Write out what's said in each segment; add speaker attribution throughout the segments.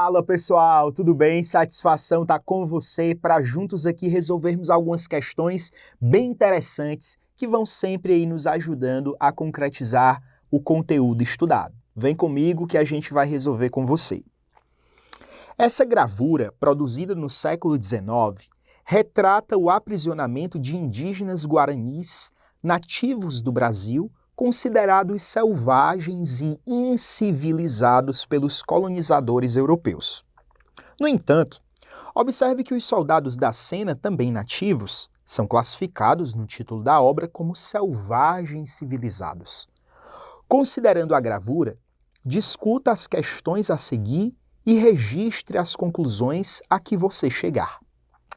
Speaker 1: Fala pessoal, tudo bem? Satisfação estar com você para juntos aqui resolvermos algumas questões bem interessantes que vão sempre aí nos ajudando a concretizar o conteúdo estudado. Vem comigo que a gente vai resolver com você. Essa gravura, produzida no século XIX, retrata o aprisionamento de indígenas guaranis nativos do Brasil, considerados selvagens e incivilizados pelos colonizadores europeus. No entanto, observe que os soldados da Sena, também nativos, são classificados no título da obra como selvagens civilizados. Considerando a gravura, discuta as questões a seguir e registre as conclusões a que você chegar.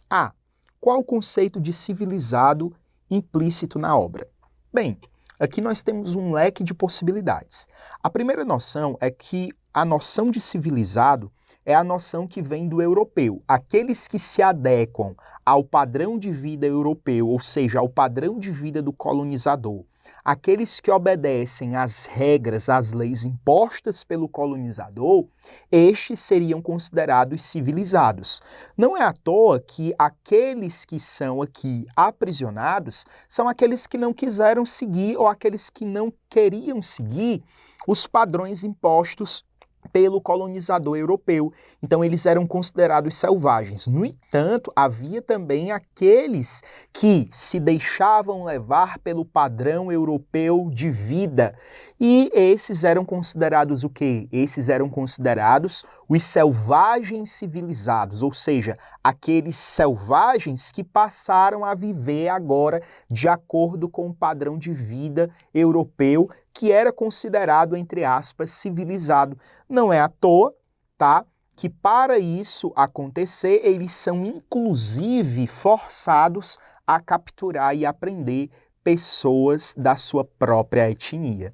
Speaker 1: A. Qual o conceito de civilizado implícito na obra? Bem, aqui nós temos um leque de possibilidades. A primeira noção é que a noção de civilizado é a noção que vem do europeu. Aqueles que se adequam ao padrão de vida europeu, ou seja, ao padrão de vida do colonizador. Aqueles que obedecem às regras, às leis impostas pelo colonizador, estes seriam considerados civilizados. Não é à toa que aqueles que são aqui aprisionados são aqueles que não quiseram seguir ou aqueles que não queriam seguir os padrões impostos pelo colonizador europeu. Então eles eram considerados selvagens. No entanto, havia também aqueles que se deixavam levar pelo padrão europeu de vida. E esses eram considerados o quê? Esses eram considerados os selvagens civilizados, ou seja, aqueles selvagens que passaram a viver agora de acordo com o padrão de vida europeu, que era considerado, entre aspas, civilizado. Não é à toa, tá, que para isso acontecer, eles são inclusive forçados a capturar e aprender pessoas da sua própria etnia.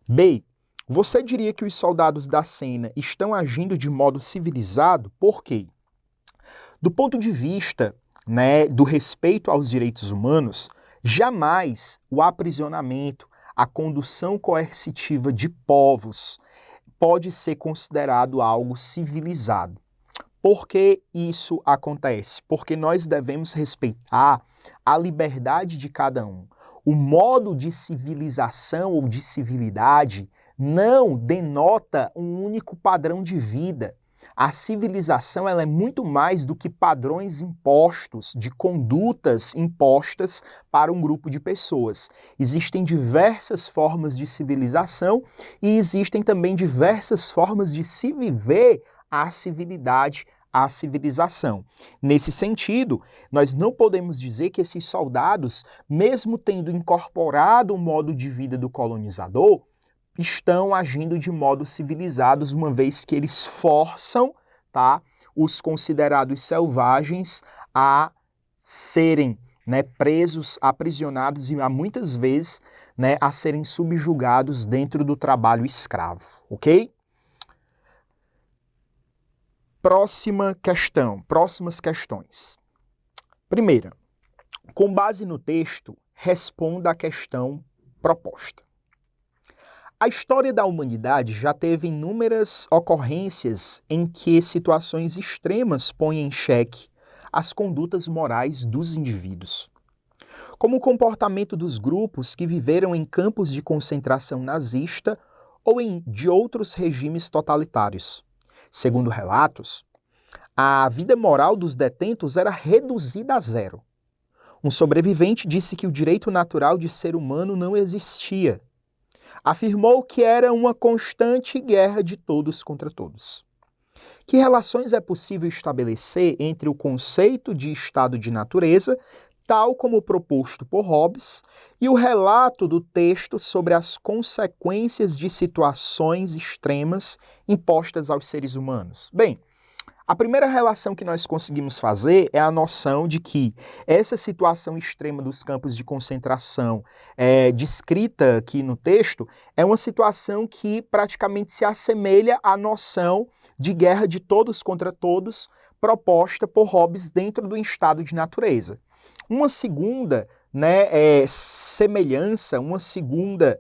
Speaker 1: B. Você diria que os soldados da Sena estão agindo de modo civilizado? Por quê? Do ponto de vista, do respeito aos direitos humanos, jamais o aprisionamento, a condução coercitiva de povos pode ser considerado algo civilizado. Por que isso acontece? Porque nós devemos respeitar a liberdade de cada um. O modo de civilização ou de civilidade não denota um único padrão de vida. A civilização ela é muito mais do que padrões impostos, de condutas impostas para um grupo de pessoas. Existem diversas formas de civilização e existem também diversas formas de se viver a civilidade, a civilização. Nesse sentido, nós não podemos dizer que esses soldados, mesmo tendo incorporado o modo de vida do colonizador, estão agindo de modo civilizados, uma vez que eles forçam, tá, os considerados selvagens a serem, presos, aprisionados e muitas vezes, a serem subjugados dentro do trabalho escravo, ok? Próximas questões. Primeira, com base no texto, responda a questão proposta. A história da humanidade já teve inúmeras ocorrências em que situações extremas põem em xeque as condutas morais dos indivíduos, como o comportamento dos grupos que viveram em campos de concentração nazista ou de outros regimes totalitários. Segundo relatos, a vida moral dos detentos era reduzida a zero. Um sobrevivente disse que o direito natural de ser humano não existia. Afirmou que era uma constante guerra de todos contra todos. Que relações é possível estabelecer entre o conceito de estado de natureza, tal como proposto por Hobbes, e o relato do texto sobre as consequências de situações extremas impostas aos seres humanos? Bem, a primeira relação que nós conseguimos fazer é a noção de que essa situação extrema dos campos de concentração descrita aqui no texto é uma situação que praticamente se assemelha à noção de guerra de todos contra todos proposta por Hobbes dentro do estado de natureza. Uma segunda semelhança, uma segunda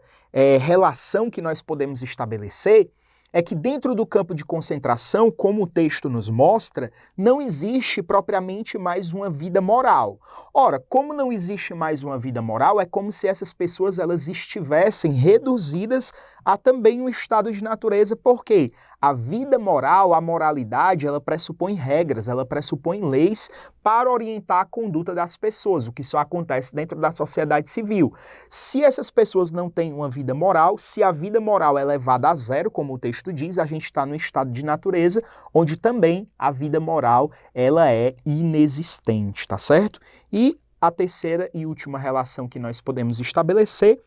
Speaker 1: relação que nós podemos estabelecer é que dentro do campo de concentração, como o texto nos mostra, não existe propriamente mais uma vida moral. Ora, como não existe mais uma vida moral, é como se essas pessoas elas estivessem reduzidas a também um estado de natureza, porque a vida moral, a moralidade, ela pressupõe regras, ela pressupõe leis para orientar a conduta das pessoas, o que só acontece dentro da sociedade civil. Se essas pessoas não têm uma vida moral, se a vida moral é levada a zero, como o texto diz, a gente está no estado de natureza, onde também a vida moral ela é inexistente, tá certo? E a terceira e última relação que nós podemos estabelecer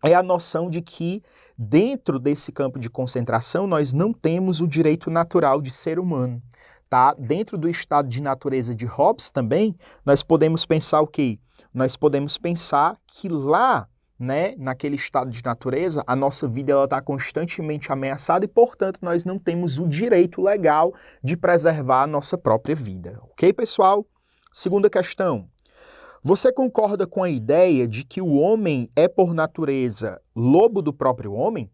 Speaker 1: é a noção de que dentro desse campo de concentração nós não temos o direito natural de ser humano. Tá? Dentro do estado de natureza de Hobbes também, nós podemos pensar o quê? Nós podemos pensar que lá, né, naquele estado de natureza, a nossa vida está constantemente ameaçada e, portanto, nós não temos o direito legal de preservar a nossa própria vida. Ok, pessoal? Segunda questão. Você concorda com a ideia de que o homem é, por natureza, lobo do próprio homem?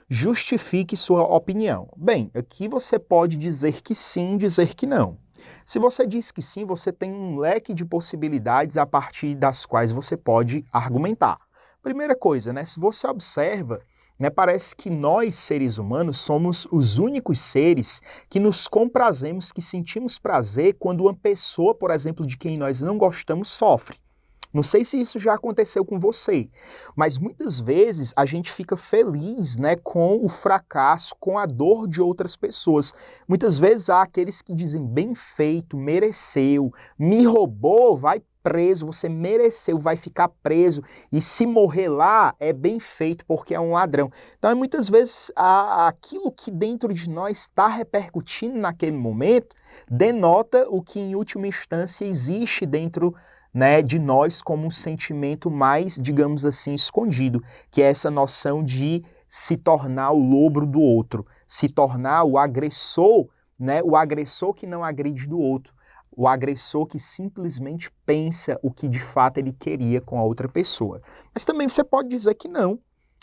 Speaker 1: Justifique sua opinião. Bem, aqui você pode dizer que sim, dizer que não. Se você diz que sim, você tem um leque de possibilidades a partir das quais você pode argumentar. Primeira coisa, né? Se você observa, né, parece que nós, seres humanos, somos os únicos seres que nos comprazemos, que sentimos prazer quando uma pessoa, por exemplo, de quem nós não gostamos, sofre. Não sei se isso já aconteceu com você, mas muitas vezes a gente fica feliz, né, com o fracasso, com a dor de outras pessoas. Muitas vezes há aqueles que dizem bem feito, mereceu, me roubou, vai preso, você mereceu, vai ficar preso, e se morrer lá é bem feito porque é um ladrão. Então muitas vezes aquilo que dentro de nós está repercutindo naquele momento denota o que em última instância existe dentro, né, de nós como um sentimento mais, digamos assim, escondido, que é essa noção de se tornar o lobo do outro, se tornar o agressor, né, o agressor que não agride do outro, o agressor que simplesmente pensa o que de fato ele queria com a outra pessoa. Mas também você pode dizer que não.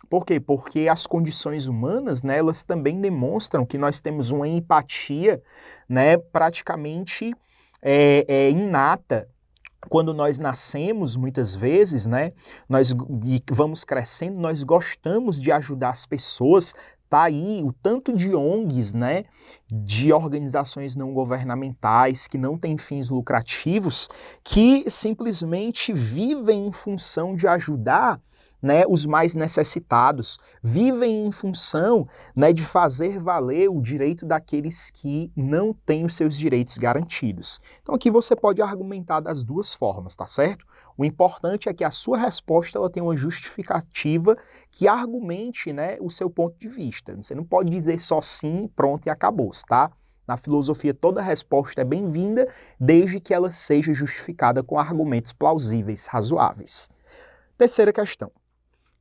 Speaker 1: Por quê? Porque as condições humanas, né, elas também demonstram que nós temos uma empatia, né, praticamente inata. Quando nós nascemos, muitas vezes, né, nós vamos crescendo, nós gostamos de ajudar as pessoas. Tá aí o tanto de ONGs, né, de organizações não governamentais que não têm fins lucrativos, que simplesmente vivem em função de ajudar, né, os mais necessitados, vivem em função, né, de fazer valer o direito daqueles que não têm os seus direitos garantidos. Então aqui você pode argumentar das duas formas, tá certo? O importante é que a sua resposta ela tenha uma justificativa que argumente, né, o seu ponto de vista. Você não pode dizer só sim, pronto e acabou, tá? Na filosofia toda resposta é bem-vinda, desde que ela seja justificada com argumentos plausíveis, razoáveis. Terceira questão.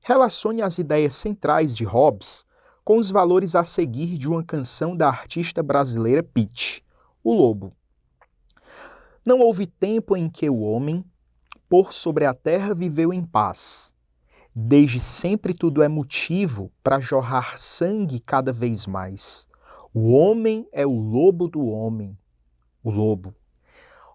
Speaker 1: Relacione as ideias centrais de Hobbes com os valores a seguir de uma canção da artista brasileira Pitty, O Lobo. Não houve tempo em que o homem, por sobre a terra, viveu em paz. Desde sempre tudo é motivo para jorrar sangue cada vez mais. O homem é o lobo do homem, o lobo.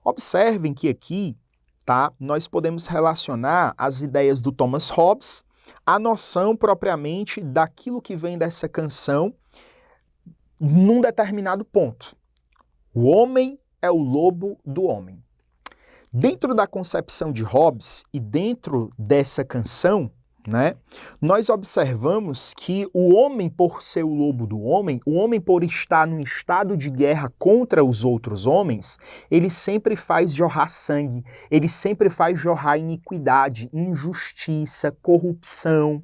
Speaker 1: Observem que aqui, tá, nós podemos relacionar as ideias do Thomas Hobbes a noção propriamente daquilo que vem dessa canção num determinado ponto. O homem é o lobo do homem. Dentro da concepção de Hobbes e dentro dessa canção, né, nós observamos que o homem, por ser o lobo do homem, o homem, por estar num estado de guerra contra os outros homens, ele sempre faz jorrar sangue, ele sempre faz jorrar iniquidade, injustiça, corrupção.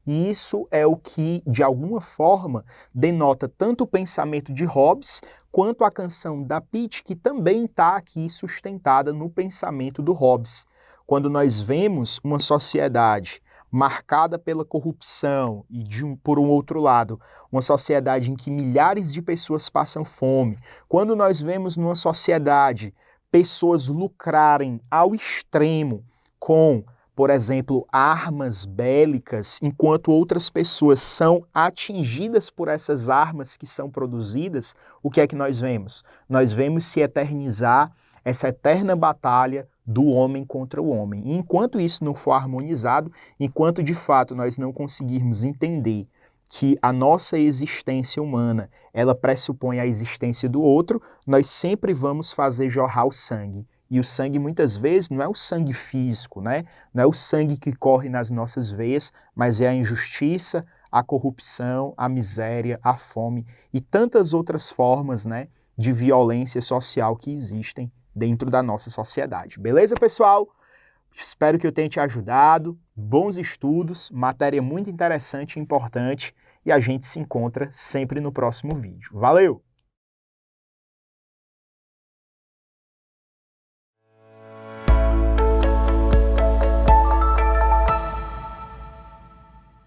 Speaker 1: E isso é o que, de alguma forma, denota tanto o pensamento de Hobbes quanto a canção da Pitty, que também está aqui sustentada no pensamento do Hobbes. Quando nós vemos uma sociedade marcada pela corrupção e, por um outro lado, uma sociedade em que milhares de pessoas passam fome, quando nós vemos numa sociedade pessoas lucrarem ao extremo com por exemplo, armas bélicas, enquanto outras pessoas são atingidas por essas armas que são produzidas, o que é que nós vemos? Nós vemos se eternizar essa eterna batalha do homem contra o homem. E enquanto isso não for harmonizado, enquanto de fato nós não conseguirmos entender que a nossa existência humana, ela pressupõe a existência do outro, nós sempre vamos fazer jorrar o sangue. E o sangue muitas vezes não é o sangue físico, né? Não é o sangue que corre nas nossas veias, mas é a injustiça, a corrupção, a miséria, a fome e tantas outras formas, né, de violência social que existem dentro da nossa sociedade. Beleza, pessoal? Espero que eu tenha te ajudado. Bons estudos, matéria muito interessante e importante, e a gente se encontra sempre no próximo vídeo. Valeu!